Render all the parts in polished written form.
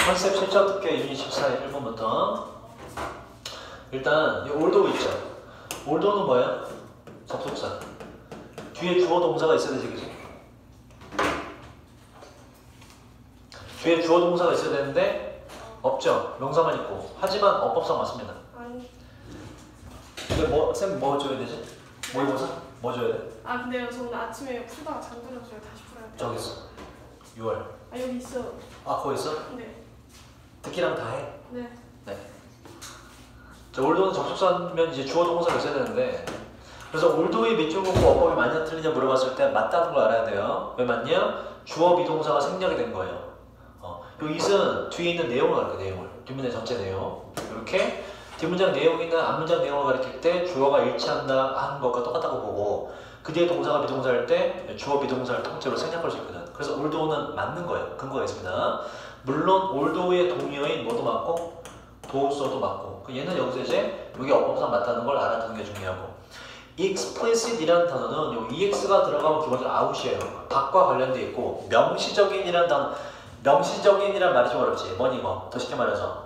컨셉 실전 특혜 유닛 14의 1번부터 일단 이 올도우 있죠. 올도우는 뭐예요? 접속사. 뒤에 주어 동사가 있어야 되지, 그치? 뒤에 주어 동사가 있어야 되는데 없죠. 명사만 있고. 하지만 어법상 맞습니다. 근데 쌤 뭐 줘야 되지? 모의고사? 뭐 줘야 돼? 아 근데요 저는 아침에 풀다가 잠들었어요. 다시 풀어야 돼요. 저기 있어. 6월. 아 여기 있어. 아 거기 있어? 네. 듣기랑 다 해? 네. 네. 자, 올도는 접속사면 이제 주어 동사가 있어야 되는데 그래서 올도의 밑줄 긋고 어법이 맞냐 틀리냐 물어봤을 때 맞다는 걸 알아야 돼요. 왜 맞냐? 주어 비동사가 생략이 된 거예요. 요 it은 뒤에 있는 내용을 가르쳐 내용을. 뒷문의 전체 내용. 이렇게 뒷문장 내용이나 앞문장 내용을 가르칠 때 주어가 일치한다 하는 것과 똑같다고 보고 그 뒤에 동사가 비동사일 때 주어 비동사를 통째로 생략할 수 있거든. 그래서 올도는 맞는 거예요. 근거가 있습니다. 물론 올도의 동의어인 뭐도 맞고 도우서도 맞고 얘는 여기서 이제 여기 어법상 맞다는 걸 알아두는 게 중요하고 explicit이라는 단어는 요 ex가 들어가면 기본적으로 out이에요. 밖과 관련돼 있고 명시적인이라는 단어 명시적인이란 말이 좀 어렵지. 뭐니 이거 더 쉽게 말해서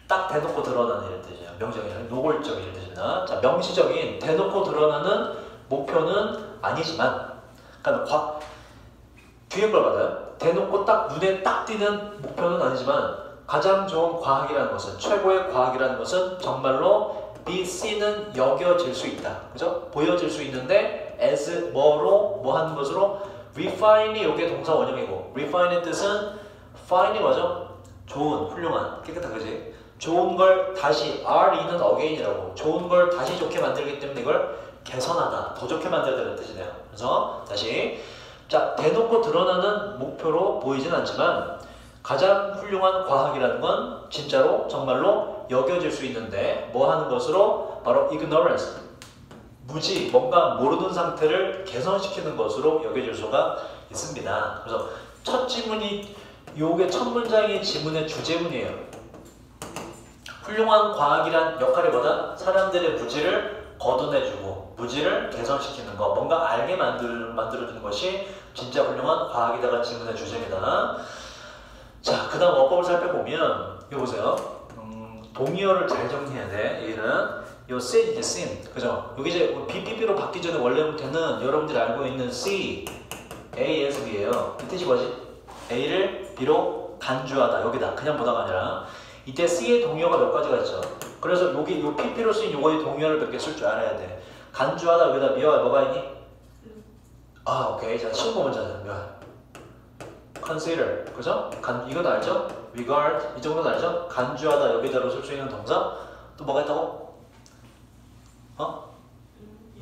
딱 대놓고 드러나는 이런 뜻이에요. 명시적인, 노골적인 이런 뜻입니다. 자, 명시적인 대놓고 드러나는 목표는 아니지만 그러니까 뒤에 걸 받아요. 대놓고 딱 눈에 딱 띄는 목표는 아니지만 가장 좋은 과학이라는 것은 최고의 과학이라는 것은 정말로 be seen은 여겨질 수 있다. 그죠? 보여질 수 있는데 as 뭐로 뭐 하는 것으로 refine이 요게 동사 원형이고 refine의 뜻은 fine이 뭐죠? 좋은, 훌륭한, 깨끗한 그지? 좋은 걸 다시 re는 again이라고 좋은 걸 다시 좋게 만들기 때문에 이걸 개선하다, 더 좋게 만들어야 되는 뜻이네요. 그래서 다시 자, 대놓고 드러나는 목표로 보이진 않지만 가장 훌륭한 과학이라는 건 진짜로 정말로 여겨질 수 있는데 뭐 하는 것으로? 바로 ignorance, 무지, 뭔가 모르는 상태를 개선시키는 것으로 여겨질 수가 있습니다. 그래서 첫 지문이 요게 첫 문장이 지문의 주제문이에요. 훌륭한 과학이란 역할이 뭐다? 사람들의 무지를 걷어내주고 무지를 개선시키는 거, 뭔가 알게 만들어주는 것이 진짜 훌륭한 과학이다가 지문의 주제입니다. 자, 그 다음 어법을 살펴보면 이거 보세요. 동의어를 잘 정리해야 돼. 얘는 요 seen, 이제 seen, 그죠? 여기 이제 BPB로 받기 전에 원래 형태는 여러분들이 알고 있는 C, A, S, B예요. 이 뜻이 뭐지? A를 B로 간주하다. 여기다. 그냥 보다가 아니라 이때 C의 동의어가 몇 가지가 있죠. 그래서 여기 요 PP로 쓰인 요거의 동의어를 몇 개 쓸 줄 알아야 돼. 간주하다 여기다 미어가 뭐가 있니? 아, 오케이. 자, 친구 먼저 하자. 미어. consider, 그죠? 이건 알죠? regard, 이 정도는 알죠? 간주하다 여기다로 쓸 수 있는 동사. 또 뭐가 있다고?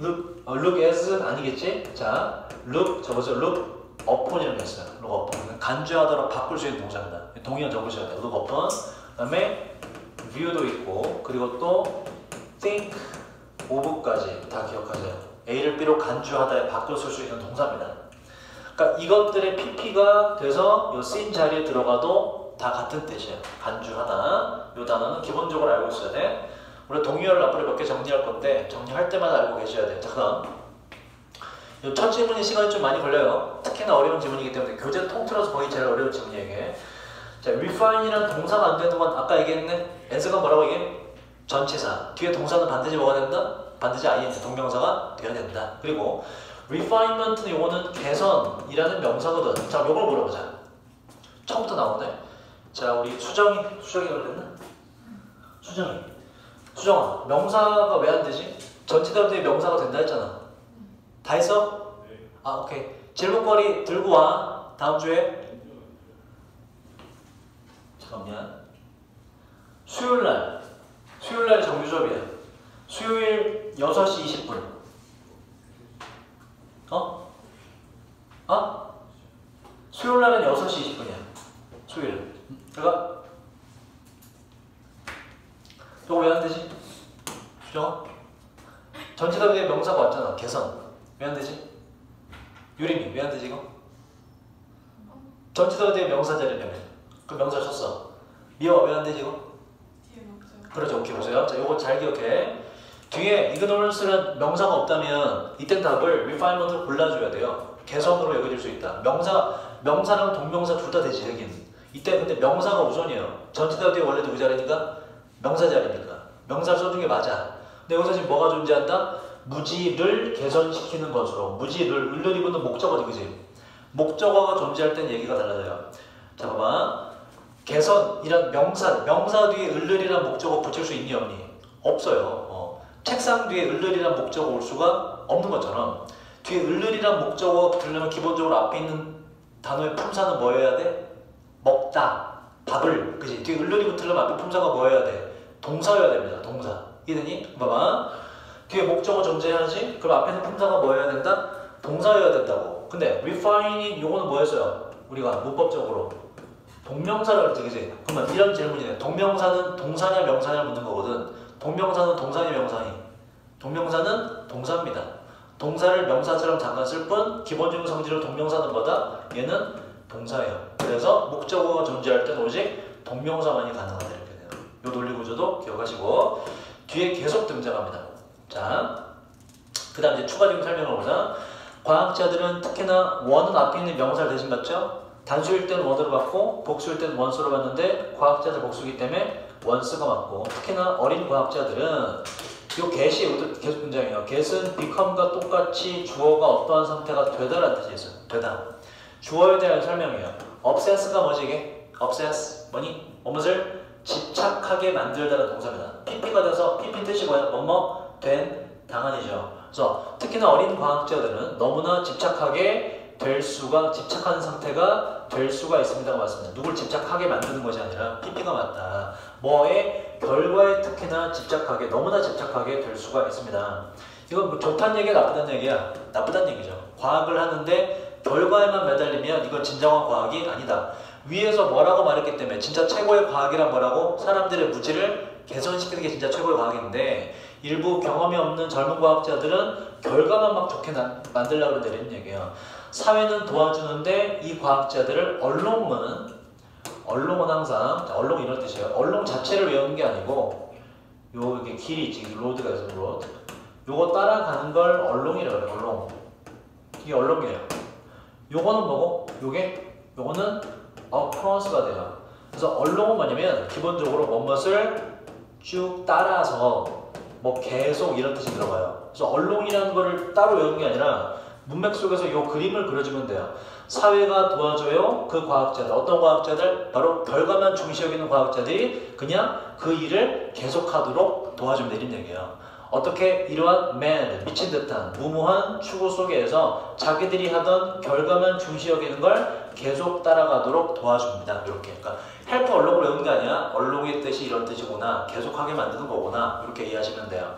look as는 아니겠지? 자, look, 저거죠? look upon 이런 게 있어요. look upon. 간주하다로 바꿀 수 있는 동사입니다. 동의어 적으셔야 돼요. look upon. 그 다음에 view도 있고, 그리고 또 think of까지 다 기억하세요. A를 B로 간주하다에 바꿔 쓸 수 있는 동사입니다. 그러니까 이것들의 PP가 돼서 이 seen 자리에 들어가도 다 같은 뜻이에요. 간주하다. 이 단어는 기본적으로 알고 있어야 돼. 우리 동의어를 앞으로 몇 개 정리할 건데 정리할 때마다 알고 계셔야 돼요. 자, 그다음 이 첫 지문이 시간이 좀 많이 걸려요. 특히나 어려운 지문이기 때문에 교재 통틀어서 거의 제일 어려운 지문이에요. 이게. 자, refine이라는 동사가 안 되는 건 아까 얘기했네. ans가 뭐라고 얘기해? 전치사. 뒤에 동사는 반드시 뭐가 된다? 반드시 ing, 동명사가 되어야 된다. 그리고 refinement는 요거는 개선이라는 명사거든. 자, 요걸 물어보자. 처음부터 나오네. 자, 우리 수정이가 그랬나? 수정아, 명사가 왜 안 되지? 전치사 뒤에 명사가 된다 했잖아. 다 했어? 아, 오케이. 질문거리 들고 와. 다음 주에. 잠깐만. 수요일날 정규접이야. 수요일 6시 20분. 수요일날은 6시 20분이야. 수요일. 그러니까 저거 왜 안 되지? 수정아? 전치사 뒤에 명사가 왔잖아. 개선. 왜 안 되지? 유림이 왜 안 되지 이거? 전치사 뒤에 명사 자리냐며. 그 명사 쳤어. 미어가 왜 안 되지 이거? 뒤에 명사. 그렇죠. 오케이 보세요. 자, 요거 잘 기억해. 뒤에 ignorance는 명사가 없다면 이땐 답을 refinement을 골라줘야 돼요. 개선으로 여겨질 수 있다. 명사랑 동명사 둘 다 되지, 여긴. 이때 근데 명사가 우선이에요. 전치사 뒤에 원래 누구 자리니까? 명사 자리니까. 명사를 써준 게 맞아. 근데 여기서 지금 뭐가 존재한다? 무지를 개선시키는 것으로. 무지를 을을 입은 목적어지, 그지? 목적어가 존재할 땐 얘기가 달라져요. 자, 봐봐. 개선이란 명사 뒤에 을을이란 목적어 붙일 수 있니 없니? 없어요. 책상 뒤에 을을이란 목적어 올 수가 없는 것처럼 뒤에 을을이란 목적어가 붙으려면 기본적으로 앞에 있는 단어의 품사는 뭐여야 돼? 먹다, 밥을, 그지? 뒤에 을을이 붙으려면 앞에 품사가 뭐여야 돼? 동사여야 됩니다. 동사. 이해되니? 봐봐. 뒤에 목적어 존재해야지? 그럼 앞에 있는 품사가 뭐여야 된다? 동사여야 된다고. 근데 refining 요거는 뭐였어요? 우리가 문법적으로 동명사를 그랬지, 그지? 그러면 이런 질문이네. 동명사는 동사냐 명사냐 묻는 거거든. 동명사는 동사냐 명사니? 동명사는 동사입니다. 동사를 명사처럼 잠깐 쓸 뿐 기본적인 성질로 동명사는 뭐다? 얘는 동사예요. 그래서 목적어가 존재할 때는 오직 동명사만이 가능하다 이렇게 돼요. 이 논리 구조도 기억하시고 뒤에 계속 등장합니다. 자, 그 다음 이제 추가적인 설명을 보자. 과학자들은 특히나 원은 앞에 있는 명사를 대신 받죠. 단수일 때는 원으로 받고 복수일 때는 원수로 받는데 과학자들 복수이기 때문에 원수가 맞고 특히나 어린 과학자들은 요 get이 계속 등장해요. get은 become과 똑같이 주어가 어떠한 상태가 되다라는 뜻이 있어요. 되다. 주어에 대한 설명이에요. obsess가 뭐지 이게? obsess 뭐니? 무엇을 집착하게 만들다라는 동사입니다. pp가 돼서 pp 뜻이 뭐야? 뭐뭐 된 당한이죠. 그래서 특히나 어린 과학자들은 너무나 집착하게 될 수가 집착하는 상태가 될 수가 있습니다가 맞습니다. 누굴 집착하게 만드는 것이 아니라 pp가 맞다. 뭐에 결과에 특히나 집착하게 너무나 집착하게 될 수가 있습니다. 이건 뭐 좋다는 얘기야 나쁘다는 얘기야? 나쁘다는 얘기죠. 과학을 하는데 결과에만 매달리면 이건 진정한 과학이 아니다. 위에서 뭐라고 말했기 때문에 진짜 최고의 과학이란 뭐라고? 사람들의 무지를 개선시키는 게 진짜 최고의 과학인데 일부 경험이 없는 젊은 과학자들은 결과만 막 좋게 만들려고 그러는 얘기예요. 사회는 도와주는데 이 과학자들을 언론은 항상 언론 이런 뜻이에요. 언론 자체를 외우는 게 아니고 요게 길이 있지 로드가 있어 로드. 요거 따라가는 걸 언론이라고 그래요. 언론. 이게 언론이에요. 요거는 뭐고? 요거는 across가 돼요. 그래서 언론은 뭐냐면 기본적으로 무엇을 쭉 따라서 뭐 계속 이런 뜻이 들어가요. 그래서 언론이라는 거를 따로 외우는 게 아니라 문맥 속에서 이 그림을 그려주면 돼요. 사회가 도와줘요. 그 과학자들. 어떤 과학자들? 바로 결과만 중시 여기는 과학자들이 그냥 그 일을 계속하도록 도와주면 되는 얘기예요. 어떻게 이러한 mad, 미친 듯한 무모한 추구 속에서 자기들이 하던 결과만 중시 여기는 걸 계속 따라가도록 도와줍니다. 이렇게. 그러니까 헬프 언론을 외우는 게 아니야. 언론의 뜻이 이런 뜻이구나. 계속하게 만드는 거구나. 이렇게 이해하시면 돼요.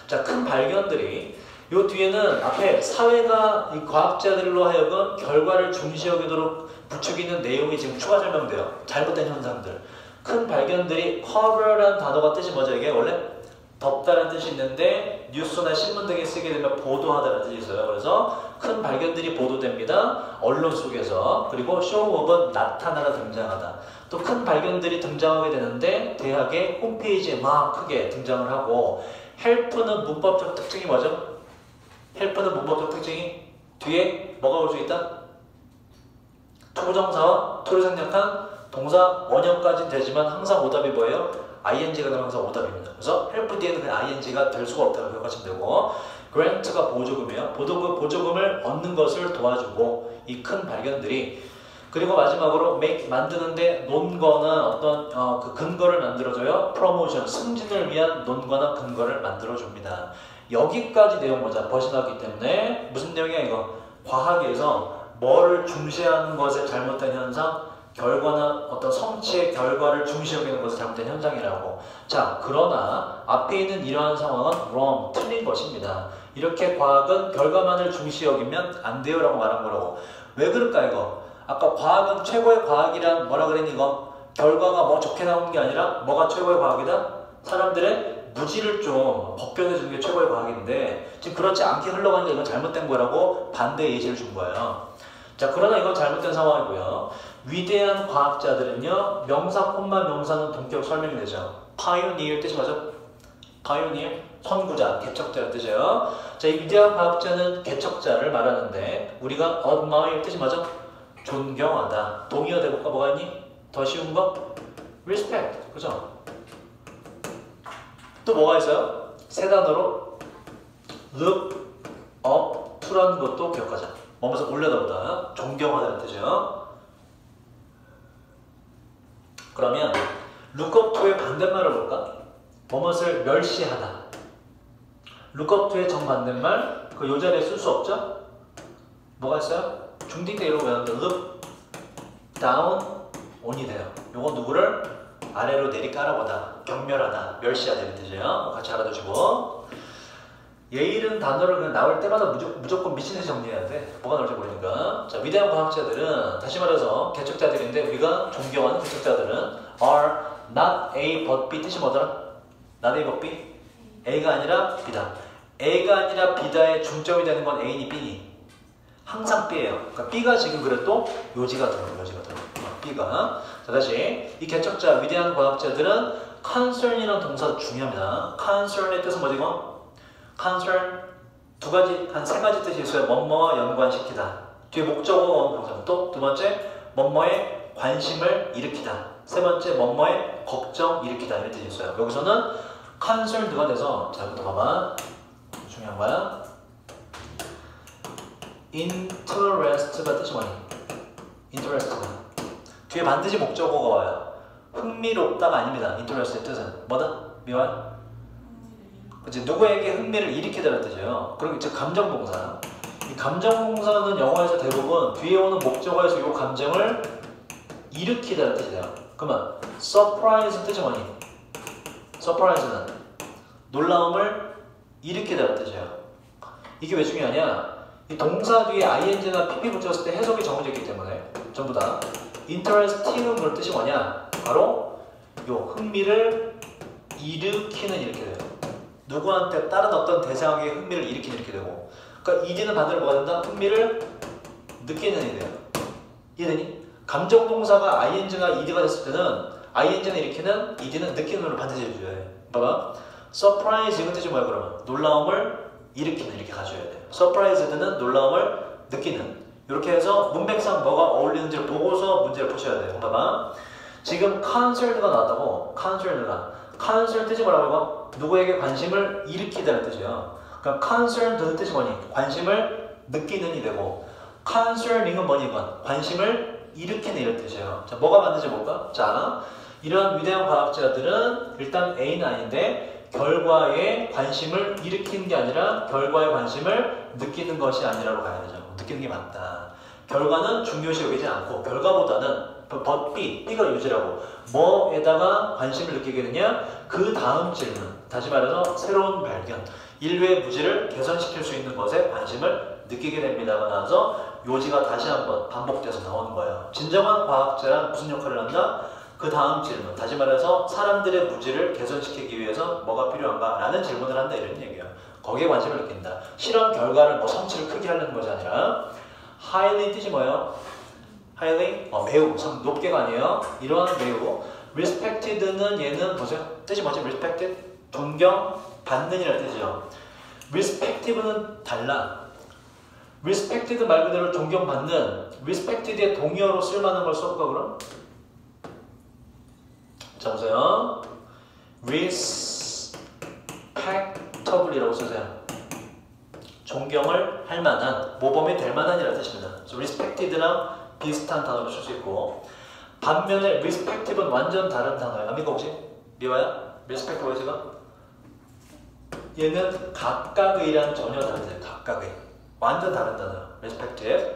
자, 큰 발견들이 요 뒤에는 앞에 사회가 이 과학자들로 하여금 결과를 중시 여기도록 부추기는 내용이 지금 추가 설명돼요. 잘못된 현상들. 큰 발견들이 cover라는 단어가 뜻이 뭐죠? 이게 원래 덮다라는 뜻이 있는데 뉴스나 신문 등에 쓰게 되면 보도하다라는 뜻이 있어요. 그래서 큰 발견들이 보도됩니다. 언론 속에서. 그리고 show업은 나타나다 등장하다. 또 큰 발견들이 등장하게 되는데 대학의 홈페이지에 막 크게 등장을 하고 help는 문법적 특징이 뭐죠? help는 문법적 특징이 뒤에 뭐가 올 수 있다? 투부정사와 to를 생략한 동사 원형까지는 되지만 항상 오답이 뭐예요? ing가 나면 항상 오답입니다. 그래서 help 뒤에는 그냥 ing가 될 수가 없다고 생각하시면 되고 grant가 보조금이에요. 보조금을 얻는 것을 도와주고 이 큰 발견들이 그리고 마지막으로 만드는데 논거나 어떤 그 근거를 만들어줘요. promotion, 승진을 위한 논거나 근거를 만들어줍니다. 여기까지 내용 보자. 벗어나기 때문에 무슨 내용이야 이거? 과학에서 뭐를 중시하는 것에 잘못된 현상, 결과나 어떤 성취의 결과를 중시 여기는 것은 잘못된 현상이라고. 자, 그러나 앞에 있는 이러한 상황은 wrong, 틀린 것입니다. 이렇게 과학은 결과만을 중시 여기면 안 돼요 라고 말한 거라고. 왜 그럴까 이거? 아까 과학은 최고의 과학이란 뭐라 그랬니 이거? 결과가 뭐 좋게 나오는 게 아니라 뭐가 최고의 과학이다? 사람들의 무지를 좀 벗겨내주는 게 최고의 과학인데 지금 그렇지 않게 흘러가는 게 이건 잘못된 거라고 반대 예시를 준 거예요. 자, 그러나 이건 잘못된 상황이고요. 위대한 과학자들은요, 명사, 콤마, 명사는 동격 설명이 되죠. pioneer 뜻이 뭐죠? pioneer, 선구자, 개척자라는 뜻이에요. 자, 이 위대한 과학자는 개척자를 말하는데 우리가 admire 뜻이 뭐죠? 존경하다. 동의어 대국가 뭐가 있니? 더 쉬운 거? respect. 그죠? 또 뭐가 있어요? 세 단어로 look up to라는 것도 기억하자. 뭐면서 올려다보다 존경하다는 뜻이에요. 그러면 look up to의 반대말을 볼까? 뭐뭇을 멸시하다. look up to의 정반대말 그 요 자리에 쓸 수 없죠? 뭐가 있어요? 중딩 때 이러고 배웠는데 look down on이 돼요. 요건 누구를 아래로 내리 깔아보다, 경멸하다, 멸시하다 이런 뜻이에요. 같이 알아두시고 예일은 단어를 그냥 나올 때마다 무조건 미친듯이 정리해야 돼. 뭐가 나올지 모르니까. 자, 위대한 과학자들은 다시 말해서 개척자들인데 우리가 존경하는 개척자들은 are not A but B 뜻이 뭐더라? not A but B? A가 아니라 B다. A가 아니라 B다의 중점이 되는 건 A니 B니? 항상 B예요. 그러니까 B가 지금 그래도 요지가 들어. B가. 자, 다시 이 개척자 위대한 과학자들은 concern이라는 동사 중요합니다. concern의 뜻은 뭐지 이거? concern 두 가지, 한 세 가지 뜻이 있어요. 뭐뭐와 연관시키다. 뒤에 목적어가 동사. 또 두 번째 뭐뭐에 관심을 일으키다. 세 번째 뭐뭐에 걱정 일으키다 이런 뜻이 있어요. 여기서는 concerned가 돼서 자, 이것도 봐봐. 중요한 거야. interest가 뜻이 뭐니? interest가 뒤에 반드시 목적어가 와요. 흥미롭다가 아닙니다. interest의 뜻은 뭐다? 미완? 그치? 누구에게 흥미를 일으키다는 뜻이에요. 그리고 이제 감정동사. 이 감정동사는 영어에서 대부분 뒤에 오는 목적어에서 이 감정을 일으키다는 뜻이에요. 그러면 surprise 뜻이 뭐니? surprise는 놀라움을 일으키다는 뜻이에요. 이게 왜 중요하냐? 이 동사 뒤에 ing나 pp 붙였을 때 해석이 정해져 있기 때문에 전부 다 interesting은 그런 뜻이 뭐냐? 바로 요 흥미를 일으키는 이렇게 돼요. 누구한테 다른 어떤 대상에게 흥미를 일으키는 이렇게 되고 그러니까 ed는 반대로 뭐가 된다? 흥미를 느끼는 이 돼요. 이해되니? 감정동사가 ing가 ed가 됐을 때는 ing는 일으키는 ed는 느끼는으로 반드시 해줘야 돼. 봐봐. surprise 이건 뜻이 뭐야 그러면? 놀라움을 일으키는 이렇게 가져야 돼. surprised는 놀라움을 느끼는 이렇게 해서 문맥상 뭐가 어울리는지를 보고서 문제를 푸셔야 돼요. 봐봐. 지금 concerned가 나왔다고. concern 뜻이 뭐라고 이거? 누구에게 관심을 일으키다는 뜻이에요. 그러니까 concerned는 뜻이 뭐니? 관심을 느끼는 이 되고 concerning은 뭐니 이건? 관심을 일으키는 이런 뜻이에요. 자, 뭐가 맞는지 볼까? 자, 이런 위대한 과학자들은 일단 A는 아닌데 결과에 관심을 일으키는 게 아니라 결과에 관심을 느끼는 것이 아니라고 가야 되죠. 느끼는 게 맞다. 결과는 중요시 여기지 않고 결과보다는 but B가 유지라고 뭐에다가 관심을 느끼게 되냐? 그 다음 질문. 다시 말해서 새로운 발견. 인류의 무지를 개선시킬 수 있는 것에 관심을 느끼게 됩니다가 나와서 요지가 다시 한번 반복돼서 나오는 거예요. 진정한 과학자란 무슨 역할을 한다? 그 다음 질문. 다시 말해서 사람들의 무지를 개선시키기 위해서 뭐가 필요한가? 라는 질문을 한다 이런 얘기예요. 거기에 관심을 느낀다. 실험 결과를 뭐 성취를 크게 하려는 것이 아니라 highly 뜻이 뭐예요? highly? 매우. 높게가 아니에요. 이러한 매우. respected는 얘는 보세요. 뜻이 뭐지? respected? 존경받는 이라는 뜻이죠. respective는 달라. respected 말 그대로 존경받는 respected의 동의어로 쓸만한 걸 써볼까 그럼? 자 보세요. respectable이라고 쓰세요. 존경을 할 만한, 모범이 될 만한이라는 뜻입니다. respected랑 비슷한 단어로 쓸 수 있고 반면에 respective는 완전 다른 단어예요. 아미가 혹시? 미화야? respect 뭐지가? 얘는 각각의랑 전혀 다르세요. 각각의. 완전 다른 단어예요. respective.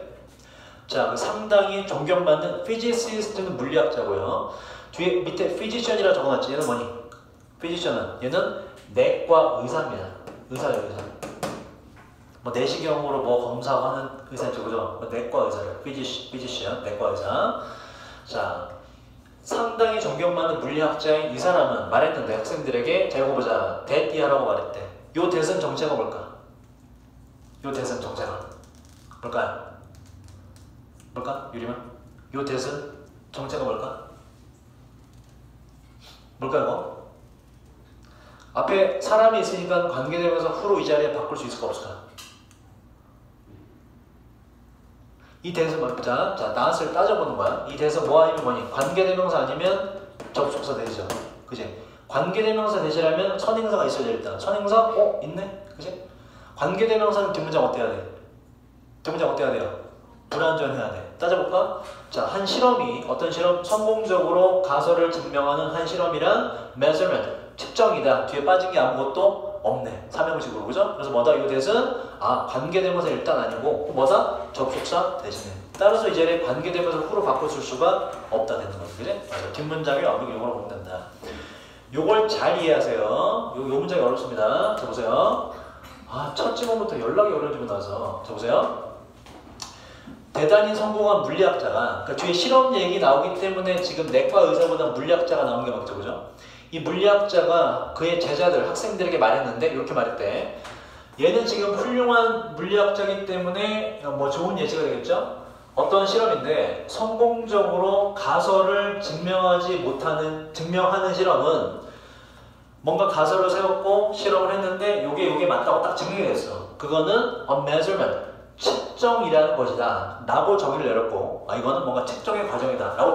자, 그 상당히 존경받는 physicist는 물리학자고요. 뒤에 밑에 physician이라 적어놨지. 얘는 뭐니? physician은 얘는 내과 의사입니다. 의사예요, 의사. 뭐 내시경으로 뭐 검사하는 의사죠, 그죠? 내과 의사예요. physician, 내과 의사. 자, 상당히 존경받는 물리학자인 이 사람은 말했는데 학생들에게 자 이거 보자. 대띠하라고 말했대. 요 대선 정체가 뭘까? 요 대선 정체가 뭘까요? 뭘까? 유리만? 요 대선 정체가 뭘까? 뭘까요? 이거? 앞에 사람이 있으니까 관계되면서 후로 이 자리에 바꿀 수 있을까 없을까? 이 대에서 자, 나스를 따져보는 거야. 이 대에서 뭐 아니면 뭐니? 관계대명사 아니면 접속사 대시죠. 그지? 관계대명사 대시라면 선행사가 있어야 돼 일단. 선행사? 있네? 그지? 관계대명사는 뒷문장 어때야 돼? 뒷문장 어때야 돼요? 불완전해야 돼. 따져볼까? 자, 한 실험이 어떤 실험? 성공적으로 가설을 증명하는 한 실험이란 measurement, 측정이다. 뒤에 빠진 게 아무것도 없네. 삼형식으로. 그죠? 그래서 뭐다? 이 대신 관계대명사 일단 아니고 뭐다? 접속사 대신에. 따라서 이 자리에 관계대명사 후로 바꿔줄 수가 없다 되는 거지. 그지? 맞아. 뒷문장이 완벽히 이걸 보면 된다. 요걸 잘 이해하세요. 요 문장이 어렵습니다. 자, 보세요. 첫 지문부터 연락이 어려워지고 나서. 자, 보세요. 대단히 성공한 물리학자가, 그러니까 뒤에 실험 얘기 나오기 때문에 지금 내과 의사보다 물리학자가 나오는 게 맞죠, 그죠? 이 물리학자가 그의 제자들, 학생들에게 말했는데 이렇게 말했대. 얘는 지금 훌륭한 물리학자이기 때문에 뭐 좋은 예시가 되겠죠? 어떤 실험인데 성공적으로 가설을 증명하는 실험은 뭔가 가설을 세웠고 실험을 했는데 요게 맞다고 딱 증명이 됐어. 그거는 a measurement, 측정이라는 것이다 라고 정의를 내렸고 이거는 뭔가 측정의 과정이다 라고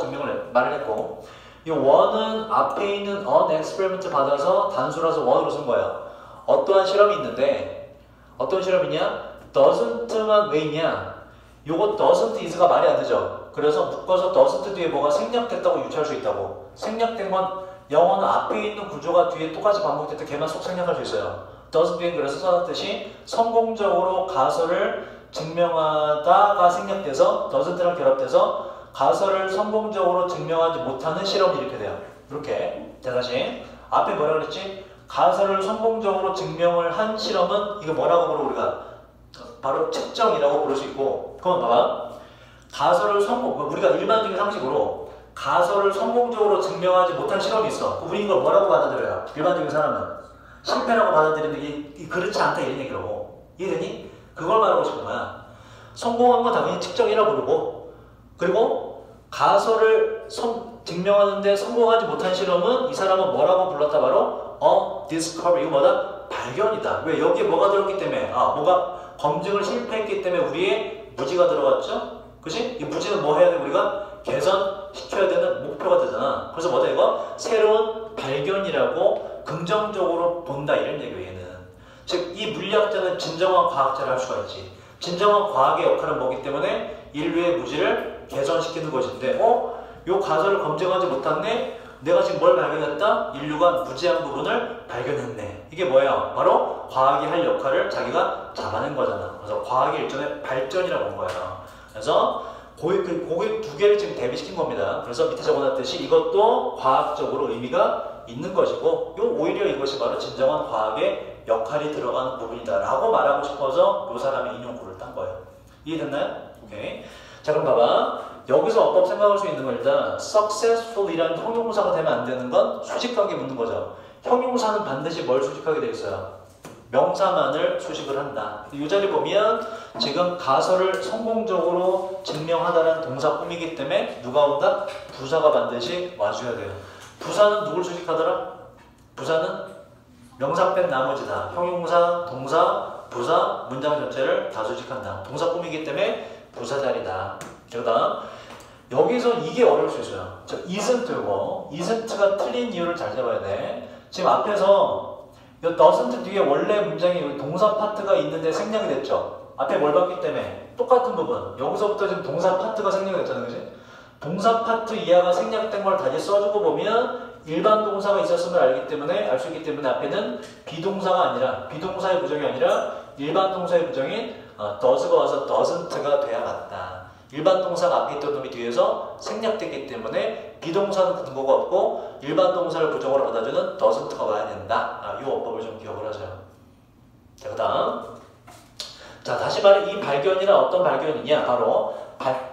말을 했고 이 원은 앞에 있는 an experiment 받아서 단수라서 원으로 쓴 거예요. 어떠한 실험이 있는데 어떤 실험이냐? doesn't만 왜 있냐? 요거 doesn't is가 말이 안 되죠. 그래서 묶어서 doesn't 뒤에 뭐가 생략됐다고 유추할 수 있다고. 생략된 건 영어는 앞에 있는 구조가 뒤에 똑같이 반복될 때 걔만 속 생략할 수 있어요. doesn't being 그래서 써놨듯이 성공적으로 가설을 증명하다가 생략돼서 doesn't랑 결합돼서 가설을 성공적으로 증명하지 못하는 실험이 이렇게 돼요. 이렇게. 자, 다시 앞에 뭐라 그랬지? 가설을 성공적으로 증명을 한 실험은 이거 뭐라고 부르고 우리가 바로 측정이라고 부를 수 있고 그건 봐봐. 가설을 우리가 일반적인 상식으로 가설을 성공적으로 증명하지 못한 실험이 있어. 우리 이걸 뭐라고 받아들여요? 일반적인 사람은 실패라고 받아들이는데 이게 그렇지 않다 이런 얘기라고. 이해되니? 그걸 말하고 싶은 거야. 성공한 건 당연히 측정이라고 부르고 그리고 가설을 증명하는데 성공하지 못한 실험은 이 사람은 뭐라고 불렀다 바로 discovery. 이거 뭐다? 발견이다. 왜? 여기에 뭐가 들었기 때문에 뭐가 검증을 실패했기 때문에 우리의 무지가 들어갔죠? 그치? 이 무지는 뭐 해야 돼? 우리가 개선시켜야 되는 목표가 되잖아. 그래서 뭐다 이거? 새로운 발견이라고 긍정적으로 본다 이런 얘기예요. 얘는. 즉 이 물리학자는 진정한 과학자를 할 수가 있지. 진정한 과학의 역할은 뭐기 때문에 인류의 무지를 개선시키는 것인데 요 가설을 검증하지 못했네? 내가 지금 뭘 발견했다? 인류가 무지한 부분을 발견했네. 이게 뭐야? 바로 과학이 할 역할을 자기가 잡아낸 거잖아. 그래서 과학의 일종의 발전이라고 본 거야. 그래서 고객 두 개를 지금 대비시킨 겁니다. 그래서 밑에 적어놨듯이 이것도 과학적으로 의미가 있는 것이고 오히려 이것이 바로 진정한 과학의 역할이 들어가는 부분이다 라고 말하고 싶어서 이 사람의 인용구를 딴 거예요. 이해됐나요? 오케이. 자, 그럼 봐봐. 여기서 어법 생각할 수 있는 건 일단 successful이라는 형용사가 되면 안 되는 건 수식하게 묻는 거죠. 형용사는 반드시 뭘 수식하게 돼 있어요? 명사만을 수식을 한다. 이 자리 보면 지금 가설을 성공적으로 증명하다라는 동사 꾸미기 때문에 누가 온다? 부사가 반드시 와줘야 돼요. 부사는 누굴 수식하더라? 부사는 명사 뺀 나머지다. 형용사, 동사, 부사, 문장 전체를 다 수식한다. 동사 꾸미기 때문에 부사 자리다. 그 다음 여기서 이게 어려울 수 있어요. isn't고 isn't가 틀린 이유를 잘 잡아야 돼. 지금 앞에서 이 doesn't 뒤에 원래 문장이 동사 파트가 있는데 생략이 됐죠. 앞에 뭘 봤기 때문에 똑같은 부분. 여기서부터 지금 동사 파트가 생략이 됐잖아요. 그치? 동사 파트 이하가 생략된 걸 다시 써주고 보면 일반 동사가 있었음을 알 수 있기 때문에 앞에는 비동사가 아니라 비동사의 부정이 아니라 일반 동사의 부정인 does가 와서 doesn't가 돼야 맞다. 일반 동사가 앞에 있던 놈이 뒤에서 생략됐기 때문에 비동사는 근거가 없고 일반 동사를 부정으로 받아주는 doesn't가 와야 된다. 이 어법을 좀 기억을 하세요. 자, 그 다음 자, 다시 말해 이 발견이란 어떤 발견이냐? 바로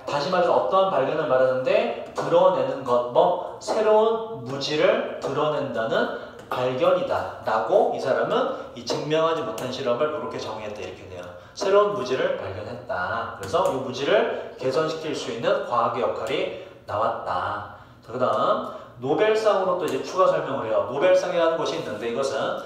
다시 말해서 어떠한 발견을 말하는데 드러내는 것, 새로운 무지를 드러낸다는 발견이다 라고 이 사람은 이 증명하지 못한 실험을 이렇게 정의했다 이렇게 돼요. 새로운 무지를 발견했다. 그래서 이 무지를 개선시킬 수 있는 과학의 역할이 나왔다. 그 다음 노벨상으로 또 이제 추가 설명을 해요. 노벨상이라는 것이 있는데 이것은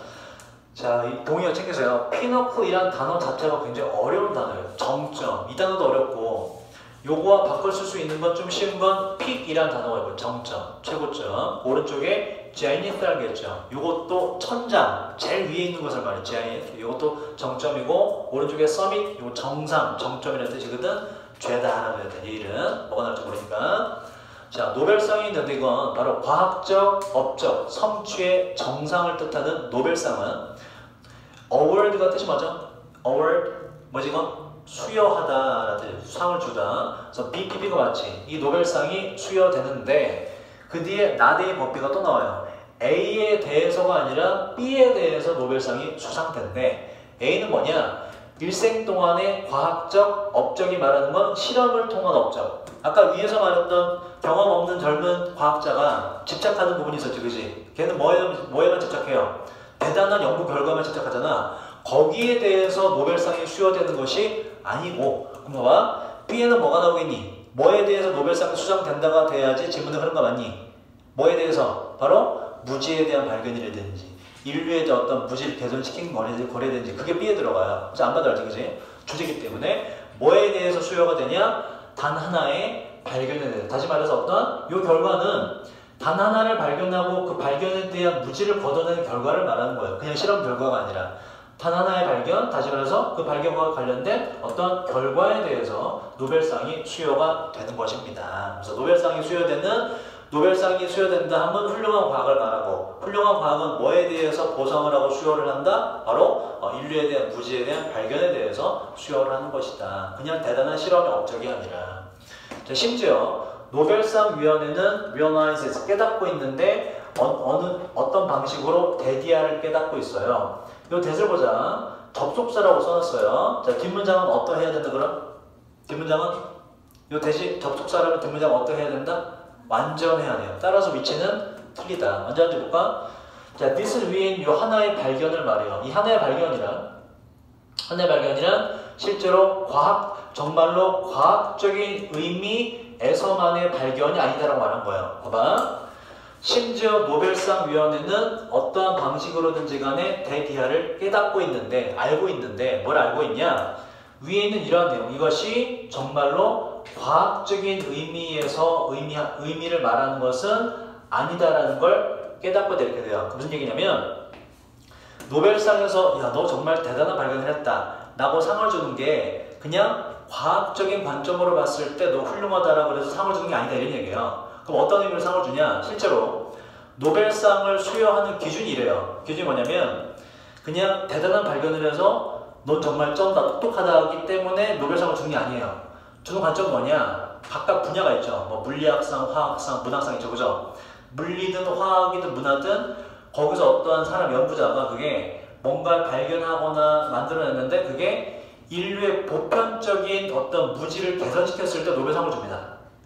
자, 이 동의어 챙기세요. 피너클이란 단어 자체가 굉장히 어려운 단어예요. 정점. 이 단어도 어렵고 요거와 바꿔 쓸 수 있는 건 좀 쉬운 건 peak이라는 단어가 있고 정점, 최고점. 오른쪽에 zenith라는 게 있죠. 요것도 천장, 제일 위에 있는 것을 말해 zenith. 요것도 정점이고 오른쪽에 summit, 요거 정상, 정점이라는 뜻이거든. 죄다 하나 돼야 돼. 얘는 뭐가 나올지 모르니까. 자, 노벨상이 있는데 이건 바로 과학적, 업적, 성취의 정상을 뜻하는 노벨상은 award가 뜻이 뭐죠? award, 뭐지 이건? 수여하다라는 상을 주다. 그래서 BPP가 맞지. 이 노벨상이 수여되는데 그 뒤에 나대의 법비가 또 나와요. A에 대해서가 아니라 B에 대해서 노벨상이 수상된대. A는 뭐냐? 일생 동안의 과학적, 업적이 말하는 건 실험을 통한 업적. 아까 위에서 말했던 경험 없는 젊은 과학자가 집착하는 부분이 있었지, 그지? 걔는 뭐에만 집착해요? 대단한 연구 결과만 집착하잖아. 거기에 대해서 노벨상이 수여되는 것이 아니고, 그럼 봐봐. B에는 뭐가 나오겠니? 뭐에 대해서 노벨상이 수상된다가 돼야지 질문의 흐름가 맞니? 뭐에 대해서? 바로 무지에 대한 발견이라든지 인류에 대한 어떤 무지를 개선시킨 거래든지 그게 B에 들어가요. 그래서 안 받아야지, 그지? 주제이기 때문에 뭐에 대해서 수여가 되냐? 단 하나의 발견에 대해서. 다시 말해서 어떤 요 결과는 단 하나를 발견하고 그 발견에 대한 무지를 걷어내는 결과를 말하는 거예요. 그냥 실험 결과가 아니라 단 하나의 발견, 다시 말해서 그 발견과 관련된 어떤 결과에 대해서 노벨상이 수여가 되는 것입니다. 그래서 노벨상이 수여된다 하면 훌륭한 과학을 말하고, 훌륭한 과학은 뭐에 대해서 보상을 하고 수여를 한다? 바로 인류에 대한 무지에 대한 발견에 대해서 수여를 하는 것이다. 그냥 대단한 실험의 업적이 아니라. 자, 심지어 노벨상 위원회는 realizes, 깨닫고 있는데 어떤 방식으로 대디아를 깨닫고 있어요. 이 대를 보자. 접속사라고 써놨어요. 자, 뒷문장은 어떠해야 된다 그럼? 뒷문장은? 이 대시 접속사라면 뒷문장은 어떠해야 된다? 완전해야 돼요. 따라서 위치는 틀리다. 먼저 한번 볼까? 자, this 위인 이 하나의 발견을 말해요. 이 하나의 발견이란 실제로 정말로 과학적인 의미에서만의 발견이 아니다라고 말한 거예요. 봐봐. 심지어 노벨상위원회는 어떠한 방식으로든지 간에 대디아를 깨닫고 있는데, 알고 있는데, 뭘 알고 있냐? 위에 있는 이러한 내용, 이것이 정말로 과학적인 의미를 말하는 것은 아니다라는 걸 깨닫고 이렇게 돼요. 무슨 얘기냐면, 노벨상에서 야, 너 정말 대단한 발견을 했다 라고 상을 주는 게 그냥 과학적인 관점으로 봤을 때 너 훌륭하다라고 해서 상을 주는 게 아니다 이런 얘기예요. 그럼 어떤 의미로 상을 주냐? 실제로 노벨상을 수여하는 기준이 이래요. 기준이 뭐냐면 그냥 대단한 발견을 해서 넌 정말 쩐다, 똑똑하다 하기 때문에 노벨상을 주는 게 아니에요. 주는 관점은 뭐냐? 각각 분야가 있죠. 뭐 물리학상, 화학상, 문학상 있죠. 그죠? 물리든 화학이든 문화든 거기서 어떠한 사람 연구자가 그게 뭔가를 발견하거나 만들어냈는데 그게 인류의 보편적인 어떤 무지를 개선시켰을 때 노벨상을 줍니다.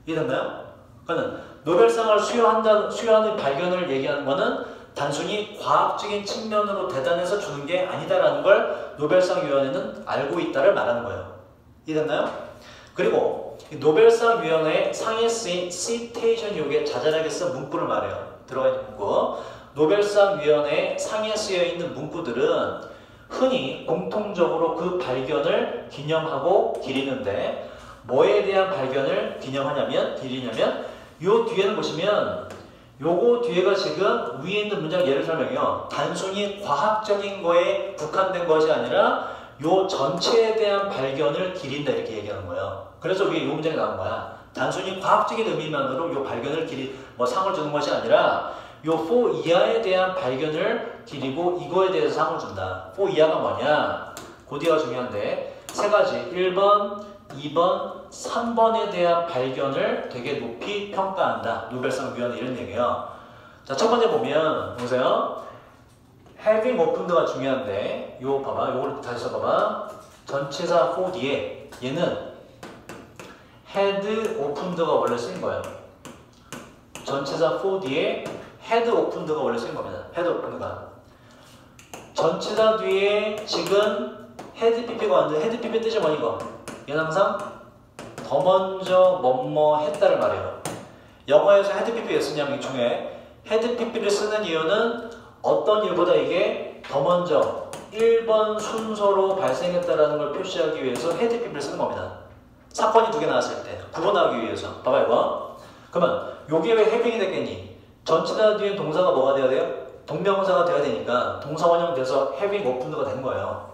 이해됐나요? 그러니까 노벨상을 수여하는 발견을 얘기하는 거는 단순히 과학적인 측면으로 대단해서 주는 게 아니다라는 걸 노벨상위원회는 알고 있다를 말하는 거예요. 이해됐나요? 그리고 노벨상위원회의 상에 쓰인 시테이션 요게 자잘하게 쓴 문구를 말해요. 들어가 있는 문구. 노벨상위원회의 상에 쓰여 있는 문구들은 흔히 공통적으로 그 발견을 기념하고 기리는데 뭐에 대한 발견을 기리냐면 요 뒤에는 보시면 요거 뒤에가 지금 위에 있는 문장 예를 설명해요. 단순히 과학적인 거에 국한된 것이 아니라 요 전체에 대한 발견을 기린다 이렇게 얘기하는 거예요. 그래서 위에 요 문장이 나온 거야. 단순히 과학적인 의미만으로 요 발견을 상을 주는 것이 아니라 요 4 이하에 대한 발견을 기리고 이거에 대해서 상을 준다. 4 이하가 뭐냐? 그 뒤가 중요한데 세 가지 1번, 2번, 3번에 대한 발견을 되게 높이 평가한다. 노벨상위원회 이런 얘기예요. 자, 첫 번째 보세요. having opened가 중요한데 요 봐봐. 요걸 다시 써봐봐. 전치사 4 뒤에 얘는 had opened가 원래 쓰인 거예요. 전치사 4 뒤에 had opened가 원래 쓰인 겁니다. had opened가. 전치사 뒤에 지금 had pp가 왔는데 had pp 뜻이 뭐니까? 얘는 항상 더 먼저 뭐뭐 했다를 말해요. 영어에서 had pp 왜 쓰냐면 중에 had pp를 쓰는 이유는 어떤 일보다 이게 더 먼저 1번 순서로 발생했다라는 걸 표시하기 위해서 had pp를 쓰는 겁니다. 사건이 두 개 나왔을 때 구분하기 위해서 봐봐 이거. 그러면 요게 왜 having이 됐겠니? 전치사 뒤에 동사가 뭐가 돼야 돼요? 동명사가 돼야 되니까 동사 원형돼서 having 오픈드가 된 거예요.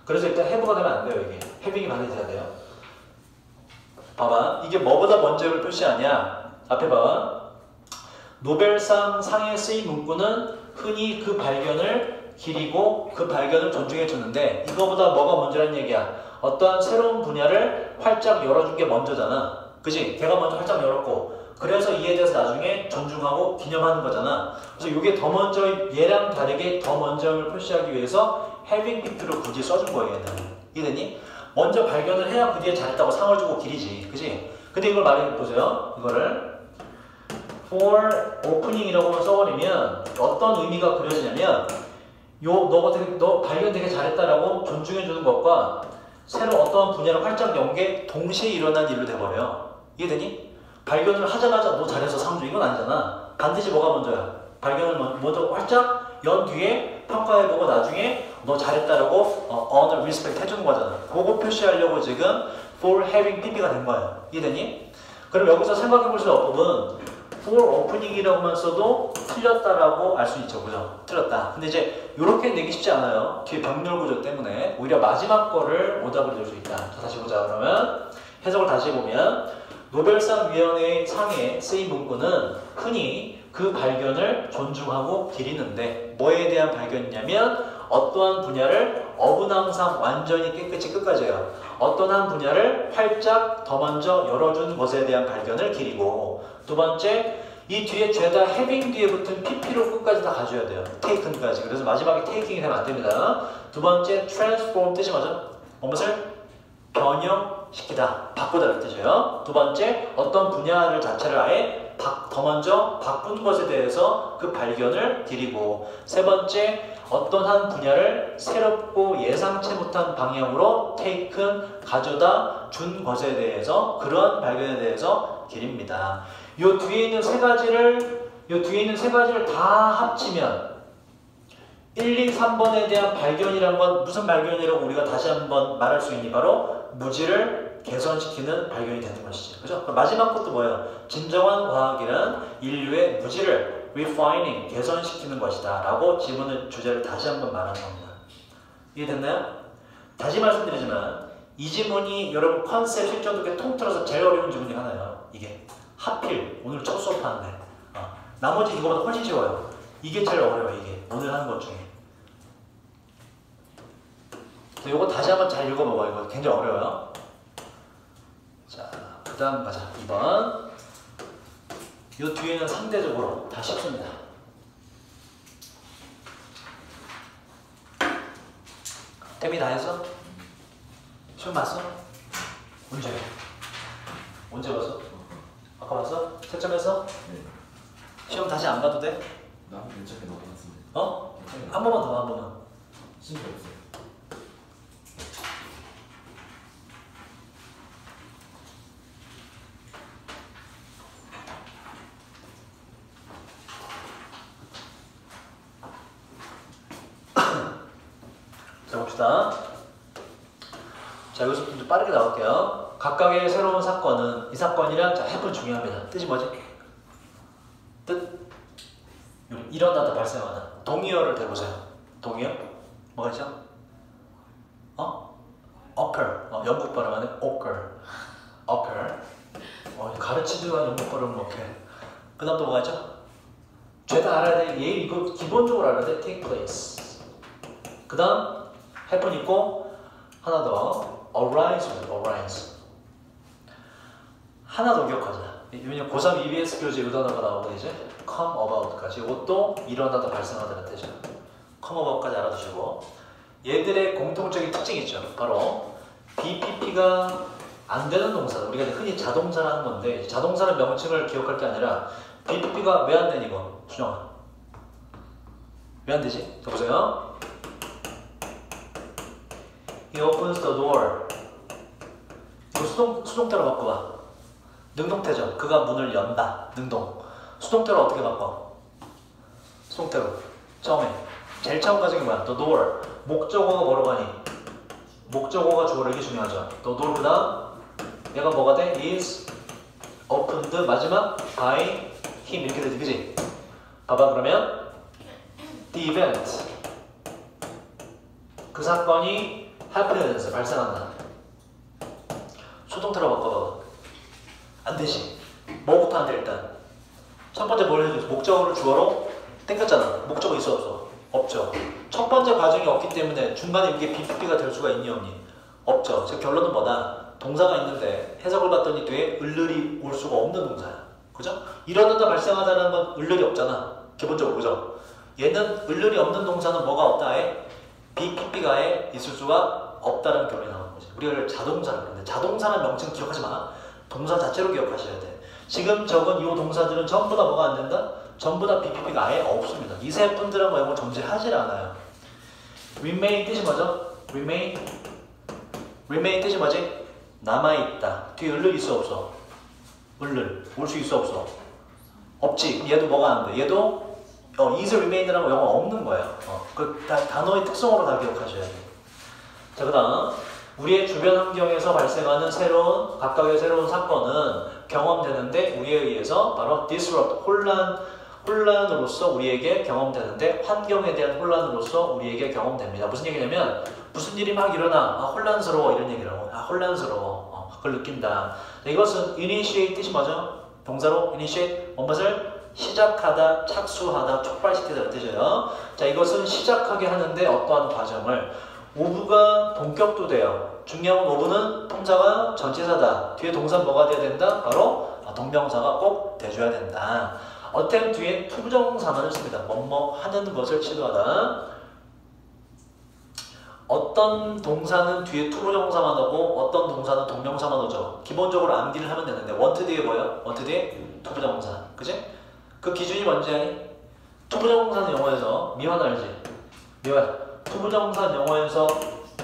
그래서 일단 have가 되면 안 돼요. 이게 having이 반드시 돼야 돼요. 봐봐 이게 뭐보다 먼저를 표시하냐? 앞에 봐봐. 노벨상 상에 쓰인 문구는 흔히 그 발견을 기리고 그 발견을 존중해 줬는데 이거보다 뭐가 먼저란 얘기야? 어떠한 새로운 분야를 활짝 열어준 게 먼저잖아. 그지? 걔가 먼저 활짝 열었고 그래서 이에 대해서 나중에 존중하고 기념하는 거잖아. 그래서 이게 더 먼저 얘랑 다르게 더 먼저를 표시하기 위해서 having bef를 굳이 써준 거예요. 얘는. 이해되니? 먼저 발견을 해야 그 뒤에 잘했다고 상을 주고 기리지. 그지? 근데 이걸 말해보세요. 이거를 for opening이라고만 써버리면 어떤 의미가 그려지냐면 너 발견 되게 잘했다라고 존중해주는 것과 새로 어떤 분야를 활짝 연 게 동시에 일어난 일로 돼버려요. 이해되니? 발견을 하자마자 너 잘해서 상 주 이건 아니잖아. 반드시 뭐가 먼저야? 발견을 먼저 활짝 연 뒤에 평가해보고 나중에 너 잘했다라고 honor, respect 해주는 거잖아. 그거 표시하려고 지금 for having pp가 된 거야. 이해되니? 그럼 여기서 생각해볼 수 있는 법은 for opening이라고만 써도 틀렸다라고 알 수 있죠. 그죠? 틀렸다. 근데 이제 이렇게 내기 쉽지 않아요. 뒤에 병렬 구조 때문에 오히려 마지막 거를 오답을 줄 수 있다. 자, 다시 보자. 그러면 해석을 다시 보면 노벨상 위원회의 상에 쓰인 문구는 흔히 그 발견을 존중하고 기리는데 뭐에 대한 발견이냐면 어떠한 분야를 어분항상 완전히 깨끗이 끝까지요. 어떤 한 분야를 활짝 더 먼저 열어준 것에 대한 발견을 기리고 두 번째 이 뒤에 죄다 having 뒤에 붙은 pp로 끝까지 다 가져야 돼요. taken까지. 그래서 마지막에 taking이 되면 안 됩니다. 두 번째 transform 뜻이 뭐죠? 무엇을? 변형시키다. 바꾸다라는 뜻이에요. 두 번째 어떤 분야를 자체를 아예 더 먼저 바꾼 것에 대해서 그 발견을 기리고 세 번째 어떤 한 분야를 새롭고 예상치 못한 방향으로 taken, 가져다 준 것에 대해서 그러한 발견에 대해서 기립니다. 요 뒤에 있는 세 가지를 다 합치면 1, 2, 3번에 대한 발견이란 건 무슨 발견이라고 우리가 다시 한번 말할 수 있니? 바로 무지를 개선시키는 발견이 되는 것이지. 그죠? 마지막 것도 뭐예요? 진정한 과학이란 인류의 무지를 refining, 개선시키는 것이다 라고 지문의 주제를 다시 한번 말하는 겁니다. 이해됐나요? 다시 말씀드리지만 이 지문이 여러분 컨셉 실전독해 통틀어서 제일 어려운 지문이 하나예요. 이게 하필 오늘 첫 수업하는데 나머지 이거보다 훨씬 쉬워요. 이게 제일 어려워요. 이게 오늘 하는 것 중에. 이거 다시 한번 잘 읽어봐봐. 이거 굉장히 어려워요. 자, 그 다음 가자. 2번. 이 뒤에는 상대적으로 다 쉽습니다. 태민이 다 했어? 시험 봤어? 언제? 언제 봤어? 아까 봤어? 채점했어? 네. 시험 다시 안 봐도 돼? 나는 괜찮게 넘어갔습니다. 어? 한 번만 더, 한 번만. 신경 없어요. 자, 봅시다. 자, 여기서 좀 빠르게 나올게요. 각각의 새로운 사건은 이 사건이랑 자, 해본 중요합니다. 뜻이 뭐지? 뜻? 일어나다 발생하다. 동의어를 대보세요. 동의어? 뭐가 있죠? occur. 영국 발음하는 occur. 가르치지만 영국 발음 못해. 그 다음 또 뭐가 있죠? 죄다 알아야 돼. 얘 이거 기본적으로 알아야 돼. take place. 그 다음 happen 있고 하나 더 arise. 하나 더 기억하자. 왜냐면 고3 EBS 교재 이 단어가 나오고 이제 come about까지 이것도 일어나다 발생하다는 뜻이죠. come about까지 알아두시고 얘들의 공통적인 특징이 있죠. 바로 BPP가 안 되는 동사. 우리가 흔히 자동사라는 건데 자동사는 명칭을 기억할 게 아니라 BPP가 왜 안 되니 이거? 준영아. 왜 안 되지? 자 보세요. He opens the door. 이거 수동태로 바꿔봐. 능동태죠. 그가 문을 연다. 능동. 수동태로 어떻게 바꿔? 수동태로. 처음에. 제일 처음 가진 게 뭐야? The door. 목적어가 뭐로 가니? 목적어가 주어로 이게 중요하죠. The door 그 다음 얘가 뭐가 돼? is opened 마지막 by him 이렇게 되지, 그지? 봐봐 그러면 the event 그 사건이 happens 발생한다. 수동태로 바꿔봐. 안 되지. 뭐부터 안 돼 일단. 첫 번째 뭘 해줘? 목적어를 주어로 땡겼잖아. 목적어 있어 없어? 없죠. 첫 번째 과정이 없기 때문에 중간에 이게 BPP가 될 수가 있니 없니? 없죠. 즉 결론은 뭐다? 동사가 있는데 해석을 봤더니 뒤에 을을이 올 수가 없는 동사야. 그죠? 이러다 발생하다는 건 을을이 없잖아. 기본적으로 그죠? 얘는 을을이 없는 동사는 뭐가 없다 해? BPP가 해 있을 수가 없다는 결론이 나오는 거지. 우리가 자동사를 하는데 자동사는 명칭 기억하지 마. 동사 자체로 기억하셔야 돼. 지금 적은 이 동사들은 전부 다 뭐가 안 된다? 전부 다 BPP가 아예 없습니다. 이 세 분들은 뭐 이걸 정지하지 않아요. remain 뜻이 뭐죠? remain 뜻이 뭐지? 남아있다. 뒤에 을을 있어 없어? 을을 올 수 있어 없어? 없지. 얘도 뭐가 안 돼? 얘도 is remain이라고 영어 없는 거예요. 그 단어의 특성으로 다 기억하셔야 돼요. 자, 그 다음 우리의 주변 환경에서 발생하는 각각의 새로운 사건은 경험되는데 우리에 의해서 바로 disrupt, 혼란으로서 우리에게 경험되는데 환경에 대한 혼란으로서 우리에게 경험됩니다. 무슨 얘기냐면 무슨 일이 막 일어나 혼란스러워 이런 얘기라고. 혼란스러워. 그걸 느낀다. 자, 이것은 initiate 뜻이 뭐죠? 동사로 initiate 무엇을 시작하다, 착수하다, 촉발시키다는 뜻이에요. 자, 이것은 시작하게 하는데 어떠한 과정을 오브가 동격도 돼요. 중요한 오브는 통사가 전치사다. 뒤에 동사 뭐가 돼야 된다? 바로 동명사가 꼭 돼줘야 된다. attempt 뒤에 투부정사만을 씁니다. 뭐뭐 하는 것을 시도하다. 어떤 동사는 뒤에 투부정사만 오고 어떤 동사는 동명사만 오죠. 기본적으로 암기를 하면 되는데 want 뒤에 뭐예요? want 뒤에 투부정사. 그치? 그 기준이 뭔지 아니? 투부정사는 영어에서 미환 알지? 미환. 투부정사 영어에서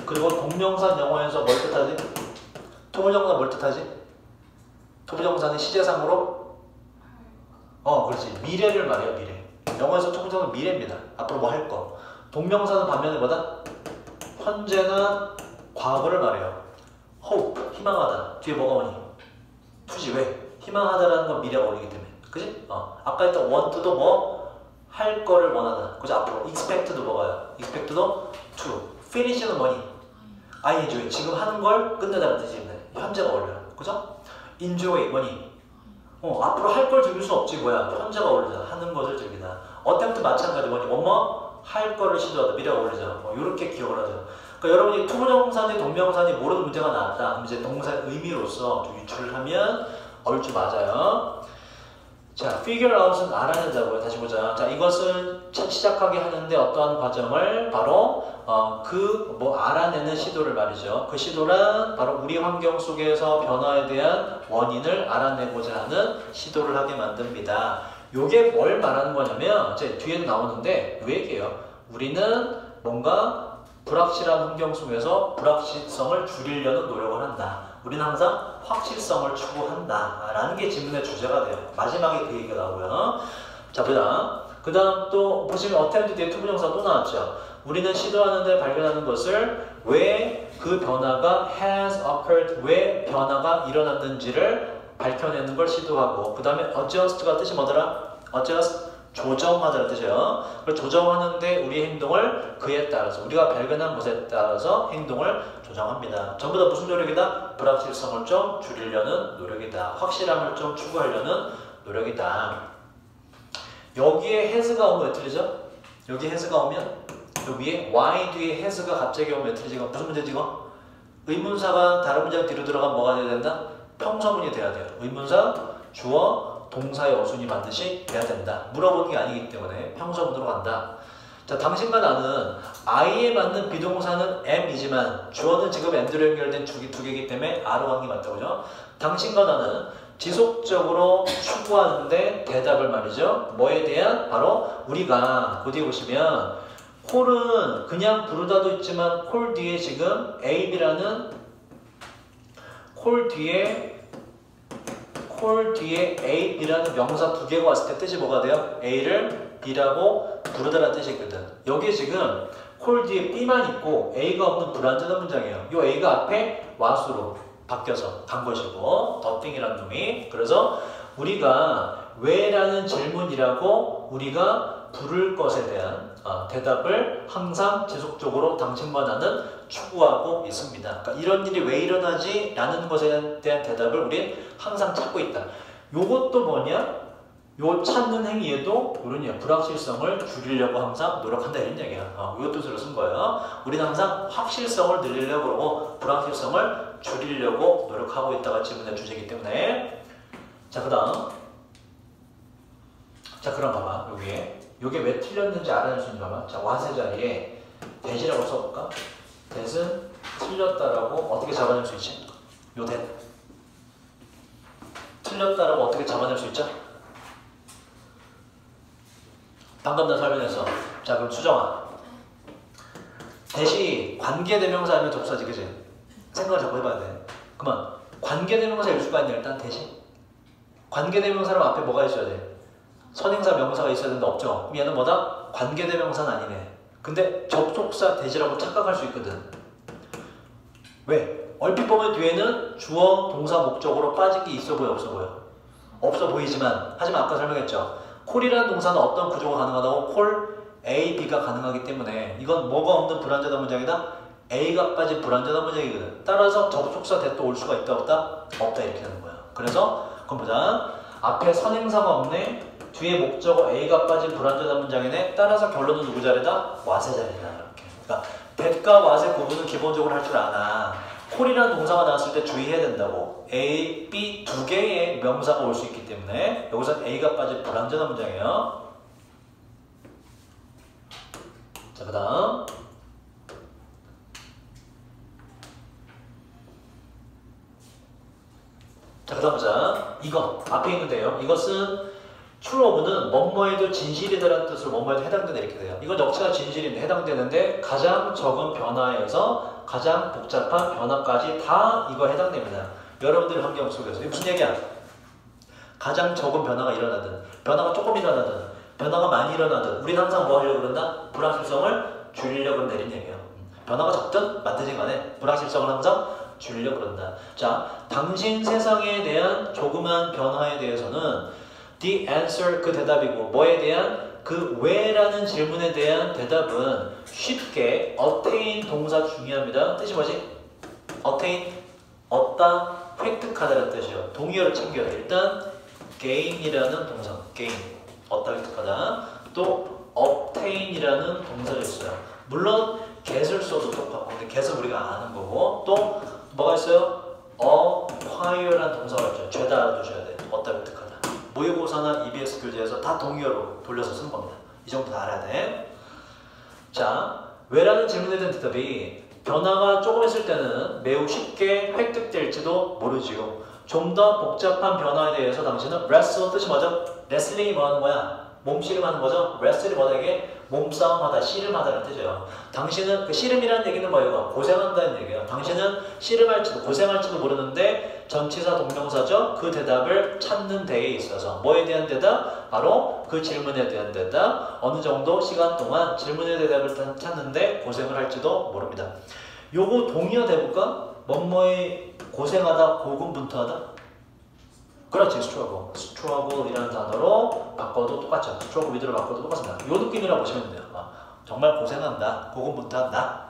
그리고 동명사 영어에서 뭘 뜻하지? 투부정사 뭘 뜻하지? 투부정사는 시제상으로 그렇지. 미래를 말해요. 미래. 영어에서 투부정사는 미래입니다. 앞으로 뭐 할 거. 동명사는 반면에 뭐다? 현재나 과거를 말해요. hope, 희망하다. 뒤에 뭐가 오니? 투지. 왜? 희망하다라는 건 미래가 오기 때문에. 그지? 아까 했던 want도 뭐? 할 거를 원하다. 그죠? 앞으로 expect도 뭐가요? expect도 to. finish는 뭐니? ing. 지금 하는 걸 끝내다는 뜻입니다. 현재가 어울려요. 그죠? enjoy 뭐니? 앞으로 할 걸 즐길 수 없지 뭐야? 현재가 어울리잖아. 하는 것을 즐기다. attempt 마찬가지 뭐니? 뭐뭐? 할 거를 시도하다. 미래가 어울리잖아. 이렇게 기억을 하죠. 그러니까 여러분이 투부정사니 동명사니 모르는 문제가 나왔다. 그럼 이제 동사의 의미로서 좀 유출을 하면 얼추 맞아요. 자, figure out은 알아낸다고요. 다시 보자. 자, 이것은 시작하게 하는데 어떠한 과정을 바로 알아내는 시도를 말이죠. 그 시도란 바로 우리 환경 속에서 변화에 대한 원인을 알아내고자 하는 시도를 하게 만듭니다. 요게 뭘 말하는 거냐면 이제 뒤에도 나오는데 그 얘기예요. 우리는 뭔가 불확실한 환경 속에서 불확실성을 줄이려는 노력을 한다. 우리는 항상 확실성을 추구한다 라는 게 질문의 주제가 돼요. 마지막에 그 얘기가 나오고요. 자, 보자. 그 다음 또 보시면 attempt 뒤에 투부정사 또 나왔죠. 우리는 시도하는데 발견하는 것을 왜 그 변화가 has occurred, 왜 변화가 일어났는지를 밝혀내는 걸 시도하고, 그 다음에 adjust가 뜻이 뭐더라? adjust, 조정하다는 뜻이에요. 그걸 조정하는데 우리의 행동을 그에 따라서, 우리가 발견한 것에 따라서 행동을 조정합니다. 전부 다 무슨 노력이다? 불확실성을 좀 줄이려는 노력이다. 확실함을 좀 추구하려는 노력이다. 여기에 has가 오면 왜 틀리죠? 여기 has가 오면 요 위에 y 뒤에 has가 갑자기 오면 왜 틀리지? 무슨 문제지 이거? 의문사가 다른 문장 뒤로 들어가면 뭐가 돼야 된다? 평서문이 돼야 돼요. 의문사, 주어, 동사의 어순이 반드시 돼야 된다. 물어보는 게 아니기 때문에 평서문으로 간다. 자, 당신과 나는 I에 맞는 비동사는 am이지만 주어는 지금 and로 연결된 두 개이기 때문에 R로 가는 게 맞다고 그죠? 당신과 나는 지속적으로 추구하는데 대답을 말이죠. 뭐에 대한? 바로 우리가 그 뒤에 보시면 콜은 그냥 부르다도 있지만 콜 뒤에 지금 A라는 콜 뒤에 A라는 명사 두 개가 왔을 때 뜻이 뭐가 돼요? A를 B라고 부르다라는 뜻이 있거든. 여기에 지금 콜 뒤에 B만 있고 A가 없는 불완전한 문장이에요. 이 A가 앞에 와수로 바뀌어서 간 것이고 더띵이라는 놈이. 그래서 우리가 왜라는 질문이라고 우리가 부를 것에 대한 대답을 항상 지속적으로 당신과 나는 추구하고 있습니다. 그러니까 이런 일이 왜 일어나지? 라는 것에 대한 대답을 우린 항상 찾고 있다. 요것도 뭐냐? 요 찾는 행위에도 이런 불확실성을 줄이려고 항상 노력한다 이런 얘기야. 요 뜻으로 쓴 거예요. 우리는 항상 확실성을 늘리려고 그러고 불확실성을 줄이려고 노력하고 있다가 질문의 주제이기 때문에. 자, 그 다음. 자, 그럼 봐봐. 여기에. 요게 왜 틀렸는지 알아낼 수 있는 봐봐. 자, 와세 자리에 대시라고 써볼까? 대는 틀렸다라고 어떻게 잡아낼 수 있지? 요 대. 틀렸다라고 어떻게 잡아낼 수 있죠? 방금 나 설명했어. 자, 그럼 수정아. 대시 관계대명사 아니면 접사지, 그지? 생각을 자꾸 해봐야 돼. 그만. 관계대명사일 수가 있냐, 일단 대시? 관계대명사는 앞에 뭐가 있어야 돼? 선행사 명사가 있어야 되는데 없죠? 그럼 얘는 뭐다? 관계대명사는 아니네. 근데 접속사 대시라고 착각할 수 있거든. 왜? 얼핏 보면 뒤에는 주어, 동사, 목적으로 빠진 게 있어 보여, 없어 보여? 없어 보이지만, 하지만 아까 설명했죠. 콜이라는 동사는 어떤 구조가 가능하다고? 콜 A, B가 가능하기 때문에 이건 뭐가 없는 불완전한 문장이다? A가 빠진 불완전한 문장이거든. 따라서 접속사 대도 올 수가 있다 없다? 없다 이렇게 되는 거야. 그래서 그럼 보자. 앞에 선행사가 없네. 뒤에 목적어 A가 빠진 불완전한 문장이네. 따라서 결론은 누구 자리다? 와세 자리다 이렇게. 그러니까 대과 와세 구분은 기본적으로 할 줄 아나. 콜이라는 동사가 나왔을 때 주의해야 된다고. A, B 두 개의 명사가 올 수 있기 때문에 여기서 A가 빠진 불완전한 문장이에요. 자, 그 다음. 자, 그 다음 보자. 이거 앞에 있는데요. 이것은 true는 뭐뭐에도 진실이다라는 뜻으로 뭐뭐에도 해당된다 이렇게 돼요. 이건 역시나 진실인데 해당되는데 가장 적은 변화에서 가장 복잡한 변화까지 다 이거 해당됩니다. 여러분들 환경 속에서. 이게 무슨 얘기야? 가장 적은 변화가 일어나든 변화가 조금 일어나든 변화가 많이 일어나든 우리는 항상 뭐 하려고 그런다? 불확실성을 줄이려고 그런다 이런 얘기예요. 변화가 적든 많든 간에 불확실성을 항상 줄이려고 그런다. 자, 당신 세상에 대한 조그만 변화에 대해서는 the answer 그 대답이고 뭐에 대한 그 왜라는 질문에 대한 대답은 쉽게 attain 동사 중요합니다. 뜻이 뭐지? attain 얻다, 획득하다라는 뜻이에요. 동의어를 챙겨야 돼. 일단 gain이라는 동사, gain 얻다, 획득하다. 또 obtain이라는 동사가 있어요. 물론 get을 써도 똑같고 근데 get은 우리가 아는 거고 또 뭐가 있어요? acquire라는 동사가 있죠. 죄다 알아두셔야 돼. 얻다, 획득하다. 모의고사나 EBS 교재에서 다 동의어로 돌려서 쓰는 겁니다. 이 정도 다 알아야 돼. 자, 왜라는 질문에 대한 대답이 변화가 조금 있을 때는 매우 쉽게 획득될지도 모르지요. 좀 더 복잡한 변화에 대해서 당신은 wrestle 뜻이 뭐죠? 레슬링이 뭐 하는 거야? 몸씨름하는 거죠? wrestle이 뭐다 이게? 몸싸움하다, 씨름하다는 뜻이에요. 당신은 그 씨름이라는 얘기는 뭐예요? 고생한다는 얘기예요. 당신은 씨름할지도 고생할지도 모르는데 전치사 동명사죠. 그 대답을 찾는 데에 있어서 뭐에 대한 대답? 바로 그 질문에 대한 대답. 어느 정도 시간 동안 질문의 대답을 찾는데 고생을 할지도 모릅니다. 요거 동의어 대볼까? 뭐뭐에 고생하다, 고군분투하다? 그렇지, struggle. struggle이라는 단어로 바꿔도 똑같죠. struggle with로 바꿔도 똑같습니다. 요 느낌이라고 보시면 돼요. 정말 고생한다, 고군분투한다.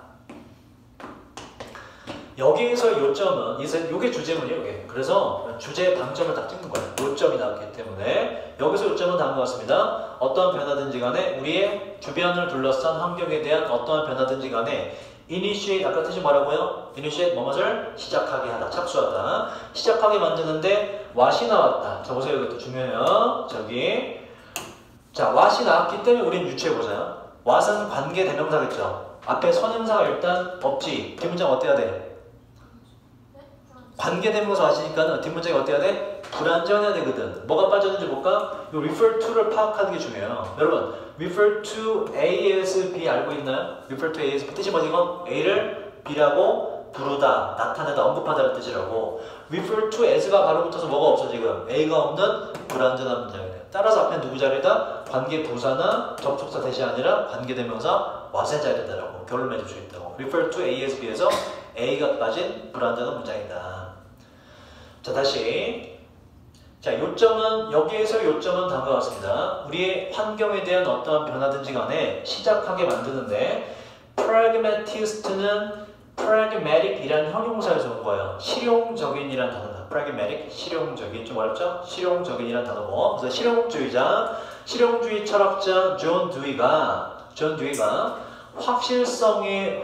여기에서 요점은 이게 주제문이에요. 이게. 그래서 주제의 방점을 딱 찍는 거예요. 요점이 나왔기 때문에 여기서 요점은 다음과 같습니다. 어떠한 변화든지 간에 우리의 주변을 둘러싼 환경에 대한 어떠한 변화든지 간에 initiate, 아까 뜻이 뭐라고요? initiate 뭐뭇을 시작하게 하다, 착수하다. 시작하게 만드는데 what이 나왔다. 자, 보세요. 이것도 중요해요. 저기. 자, what이 나왔기 때문에 우린 유추해보자요. what은 관계 대명사겠죠. 앞에 선행사가 일단 없지. 뒷문장 어때야 돼? 관계 대명사 what이니까 뒷문장이 어때야 돼? 불완전해야 되거든. 뭐가 빠졌는지 볼까? 이 refer to를 파악하는 게 중요해요. 여러분, refer to A as B 알고 있나요? refer to A as B 뜻이 뭐지 이거? A를 B라고 부르다, 나타내다, 언급하다는 뜻이라고. refer to as가 바로 붙어서 뭐가 없어 지금? A가 없는 불완전한 문장이래. 따라서 앞에 누구 자리다? 관계 부사나 접속사 대시 아니라 관계 대명사 what의 자리다라고 결론 맺을 수 있다고. refer to A as B에서 A가 빠진 불완전한 문장이다. 자, 다시. 자, 요점은, 여기에서 요점은 다음과 같습니다. 우리의 환경에 대한 어떠한 변화든지 간에 시작하게 만드는데, pragmatist는 pragmatic이라는 형용사에서 온 거예요. 실용적인이라는 단어다. pragmatic, 실용적인. 좀 어렵죠? 실용적인이라는 단어고. 그래서 실용주의자, 실용주의 철학자 존 듀이가 확실성을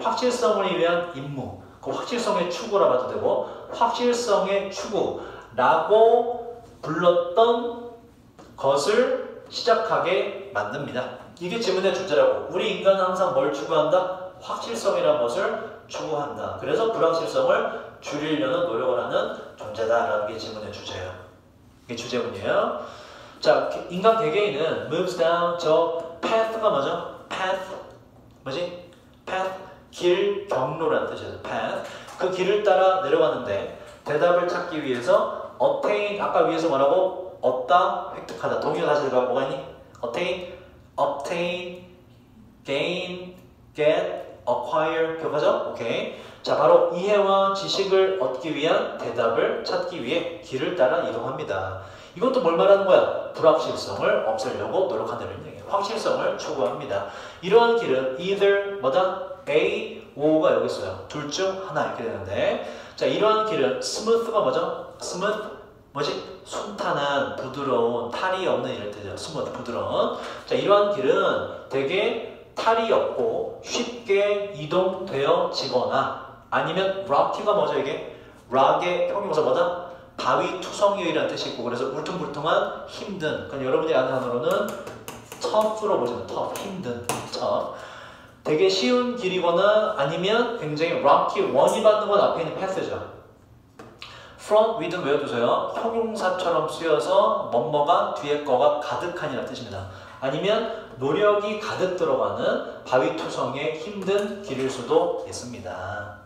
위한 임무, 그 확실성의 추구라고 해도 되고, 확실성의 추구라고 불렀던 것을 시작하게 만듭니다. 이게 지문의 주제라고. 우리 인간은 항상 뭘 추구한다? 확실성이라는 것을 추구한다. 그래서 불확실성을 줄이려는 노력을 하는 존재다라는 게 지문의 주제예요. 이게 주제문이에요. 자, 인간 개개인은 moves down. 저 path가 뭐죠? path 뭐지? path 길, 경로라는 뜻이에요. path 그 길을 따라 내려가는데 대답을 찾기 위해서 attain 아까 위에서 뭐라고? 얻다, 획득하다. 동의어 다시 들어가 뭐가 있니? attain, obtain, gain, get, acquire 기억하죠? 오케이. 자, 바로 이해와 지식을 얻기 위한 대답을 찾기 위해 길을 따라 이동합니다. 이것도 뭘 말하는 거야? 불확실성을 없애려고 노력한다는 얘기예요. 확실성을 추구합니다. 이러한 길은 either 뭐다? A, O가 여기 있어요. 둘 중 하나 이렇게 되는데, 자, 이러한 길은 smooth가 뭐죠? smooth 뭐지? 순탄한, 부드러운, 탈이 없는 이런 뜻이죠. smooth, 부드러운. 자, 이러한 길은 되게 탈이 없고 쉽게 이동되어지거나 아니면 락티가 뭐죠 이게? 락의 형용사 뭐다? 바위 투성이라는 뜻이 있고 그래서 울퉁불퉁한 힘든 그럼 여러분이 아는 단어로는 tough로 보시면 tough 힘든 tough 되게 쉬운 길이거나 아니면 굉장히 rocky 원이 받는 건 앞에 있는 path죠. front with는 외워두세요. 형용사처럼 쓰여서 뭐뭐가 뒤에 거가 가득한이라는 뜻입니다. 아니면 노력이 가득 들어가는 바위투성의 힘든 길일 수도 있습니다.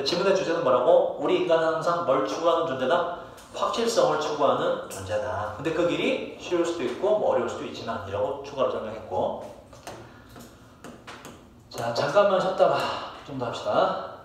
지문의 주제는 뭐라고? 우리 인간은 항상 뭘 추구하는 존재다? 확실성을 추구하는 존재다. 근데 그 길이 쉬울 수도 있고 뭐 어려울 수도 있지만 이라고 추가로 설명했고 자 잠깐만 쉬었다가 좀 더 합시다.